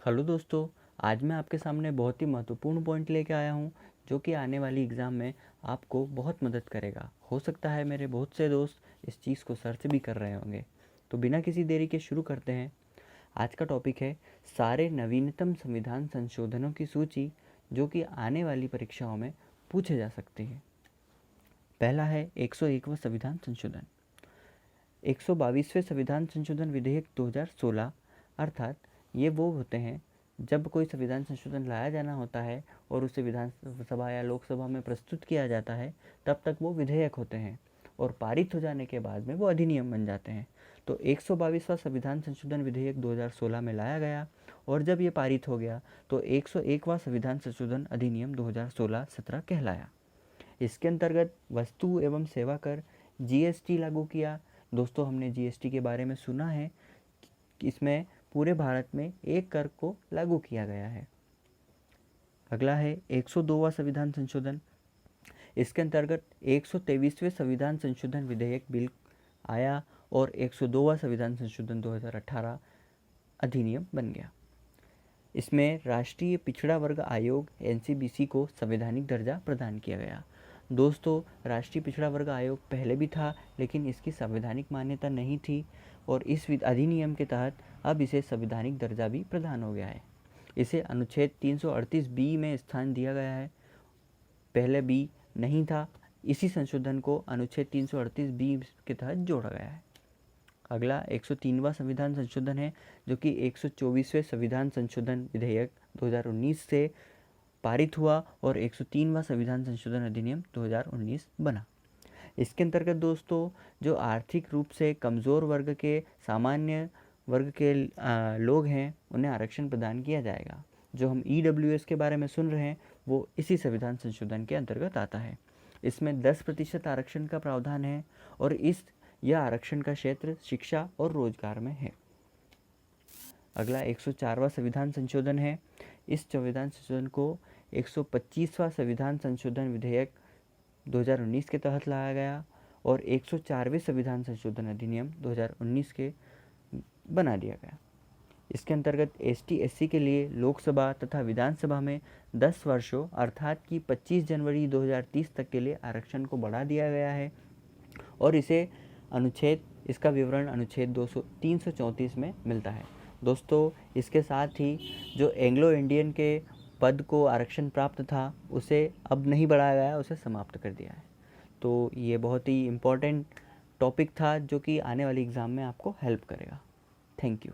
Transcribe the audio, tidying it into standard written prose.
Hello दोस्तों, आज मैं आपके सामने बहुत ही महत्वपूर्ण पॉइंट लेके आया हूँ जो कि आने वाली एग्ज़ाम में आपको बहुत मदद करेगा। हो सकता है मेरे बहुत से दोस्त इस चीज़ को सर्च भी कर रहे होंगे। तो बिना किसी देरी के शुरू करते हैं। आज का टॉपिक है सारे नवीनतम संविधान संशोधनों की सूची जो कि आने वाली परीक्षाओं में पूछे जा सकते हैं। पहला है 101वां संविधान संशोधन। 122वें संविधान संशोधन विधेयक 2016 अर्थात ये वो होते हैं जब कोई संविधान संशोधन लाया जाना होता है और उसे विधानसभा या लोकसभा में प्रस्तुत किया जाता है, तब तक वो विधेयक होते हैं और पारित हो जाने के बाद में वो अधिनियम बन जाते हैं। तो 122वां संविधान संशोधन विधेयक 2016 में लाया गया और जब ये पारित हो गया तो 101वां संविधान संशोधन अधिनियम 2016-17 कहलाया। इसके अंतर्गत वस्तु एवं सेवा कर जीएसटी लागू किया। दोस्तों, हमने जीएसटी के बारे में सुना है कि इसमें पूरे भारत में एक कर को लागू किया गया है। अगला है 102वां संविधान संशोधन। इसके अंतर्गत 123वें संविधान संशोधन विधेयक बिल आया और 102वां संविधान संशोधन 2018 अधिनियम बन गया। इसमें राष्ट्रीय पिछड़ा वर्ग आयोग एनसीबीसी को संवैधानिक दर्जा प्रदान किया गया। दोस्तों, राष्ट्रीय पिछड़ा वर्ग आयोग पहले भी था लेकिन इसकी संवैधानिक मान्यता नहीं थी और इस अधिनियम के तहत अब इसे संवैधानिक दर्जा भी प्रदान हो गया है। इसे अनुच्छेद 338 बी में स्थान दिया गया है। पहले बी नहीं था, इसी संशोधन को अनुच्छेद 338 बी के तहत जोड़ा गया है। अगला 103वां संविधान संशोधन है जो कि 124वें संविधान संशोधन विधेयक 2019 से पारित हुआ और 103वां संविधान संशोधन अधिनियम 2019 बना। इसके अंतर्गत दोस्तों, जो आर्थिक रूप से कमज़ोर वर्ग के सामान्य वर्ग के लोग हैं उन्हें आरक्षण प्रदान किया जाएगा। जो हम ईडब्ल्यूएस के बारे में सुन रहे हैं वो इसी संविधान संशोधन के अंतर्गत आता है। इसमें 10% आरक्षण का प्रावधान है और यह आरक्षण का क्षेत्र शिक्षा और रोजगार में है। अगला 104वां संविधान संशोधन है। इस संविधान संशोधन को 125वां संविधान संशोधन विधेयक 2019 के तहत लाया गया और 104वें संविधान संशोधन अधिनियम 2019 के बना दिया गया। इसके अंतर्गत एसटी एससी के लिए लोकसभा तथा विधानसभा में 10 वर्षों अर्थात कि 25 जनवरी 2030 तक के लिए आरक्षण को बढ़ा दिया गया है और इसका विवरण अनुच्छेद 334 में मिलता है। दोस्तों, इसके साथ ही जो एंग्लो इंडियन के पद को आरक्षण प्राप्त था उसे अब नहीं बढ़ाया गया, उसे समाप्त कर दिया है। तो ये बहुत ही इम्पोर्टेंट टॉपिक था जो कि आने वाली एग्ज़ाम में आपको हेल्प करेगा। Thank you.